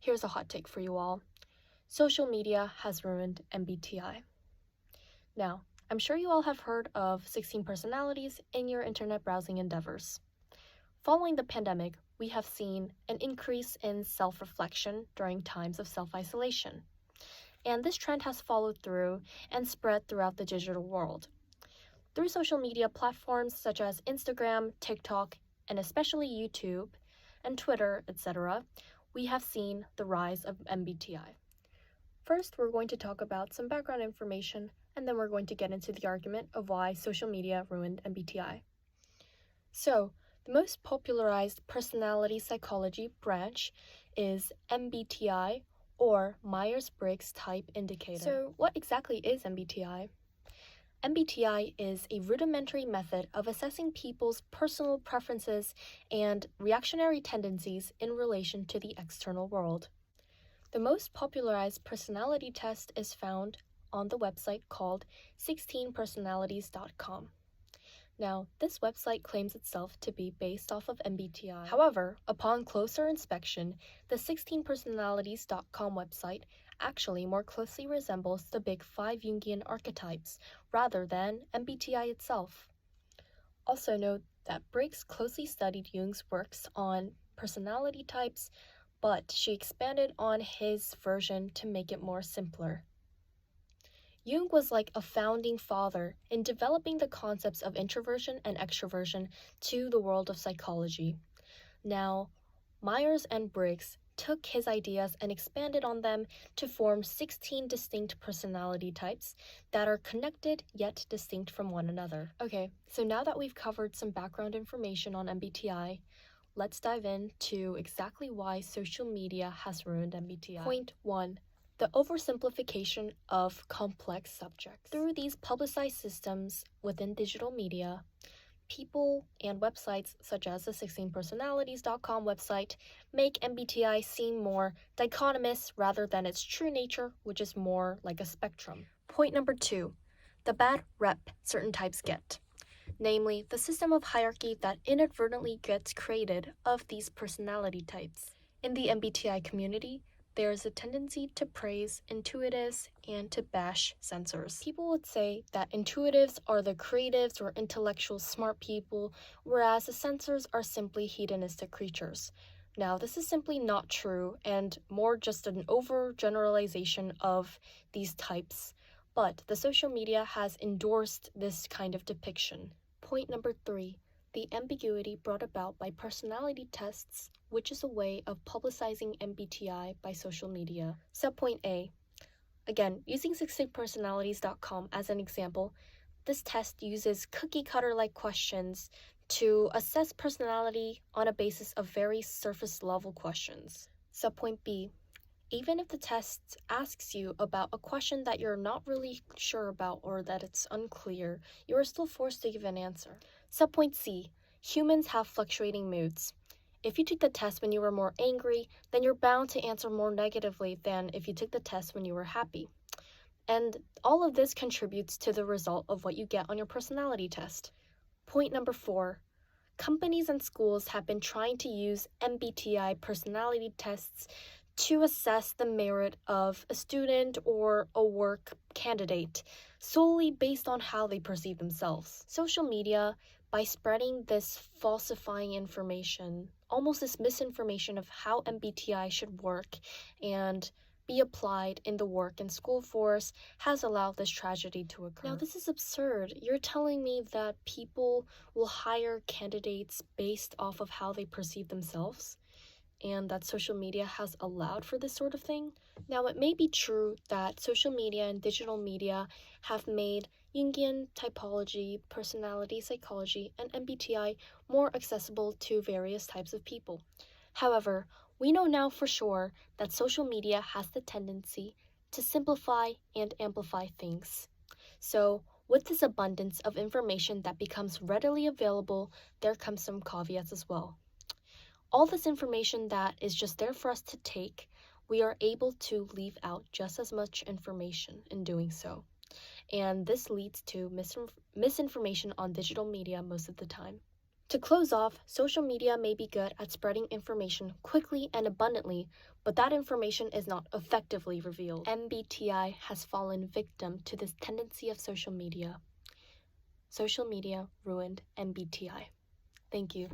Here's a hot take for you all. Social media has ruined MBTI. Now, I'm sure you all have heard of 16 personalities in your internet browsing endeavors. Following the pandemic, we have seen an increase in self-reflection during times of self-isolation. And this trend has followed through and spread throughout the digital world. Through social media platforms such as Instagram, TikTok, and especially YouTube, and Twitter, etc., we have seen the rise of MBTI. First, we're going to talk about some background information, and then we're going to get into the argument of why social media ruined MBTI. So, the most popularized personality psychology branch is MBTI, or Myers-Briggs Type Indicator. So, what exactly is MBTI? MBTI is a rudimentary method of assessing people's personal preferences and reactionary tendencies in relation to the external world. The most popularized personality test is found on the website called 16personalities.com. Now, this website claims itself to be based off of MBTI. However, upon closer inspection, the 16personalities.com website actually more closely resembles the big 5 Jungian archetypes rather than MBTI itself. Also note that Briggs closely studied Jung's works on personality types, but she expanded on his version to make it more simpler. Jung was like a founding father in developing the concepts of introversion and extroversion to the world of psychology. Now, Myers and Briggs took his ideas and expanded on them to form 16 distinct personality types that are connected yet distinct from one another. Okay, so now that we've covered some background information on MBTI, let's dive into exactly why social media has ruined MBTI. Point 1. The oversimplification of complex subjects. Through these publicized systems within digital media, people and websites such as the 16personalities.com website make MBTI seem more dichotomous rather than its true nature, which is more like a spectrum. Point number 2. The bad rep certain types get. Namely, the system of hierarchy that inadvertently gets created of these personality types. In the MBTI community, there is a tendency to praise intuitives and to bash sensors. People would say that intuitives are the creatives or intellectual smart people, whereas the sensors are simply hedonistic creatures. Now, this is simply not true and more just an overgeneralization of these types, but the social media has endorsed this kind of depiction. Point number 3. The ambiguity brought about by personality tests, which is a way of publicizing MBTI by social media. Subpoint A. Again, using 16personalities.com as an example, this test uses cookie-cutter-like questions to assess personality on a basis of very surface-level questions. Subpoint B. Even if the test asks you about a question that you're not really sure about or that it's unclear, you are still forced to give an answer. Subpoint C. Humans have fluctuating moods. If you took the test when you were more angry, then you're bound to answer more negatively than if you took the test when you were happy. And all of this contributes to the result of what you get on your personality test. Point number 4. Companies and schools have been trying to use MBTI personality tests to assess the merit of a student or a work candidate solely based on how they perceive themselves. Social media, by spreading this falsifying information, almost this misinformation of how MBTI should work and be applied in the work and school force, has allowed this tragedy to occur. Now, this is absurd. You're telling me that people will hire candidates based off of how they perceive themselves? And that social media has allowed for this sort of thing? Now, it may be true that social media and digital media have made Jungian typology, personality psychology, and MBTI more accessible to various types of people. However, we know now for sure that social media has the tendency to simplify and amplify things. So, with this abundance of information that becomes readily available, there comes some caveats as well. All this information that is just there for us to take, we are able to leave out just as much information in doing so. And this leads to misinformation on digital media most of the time. To close off, social media may be good at spreading information quickly and abundantly, but that information is not effectively revealed. MBTI has fallen victim to this tendency of social media. Social media ruined MBTI. Thank you.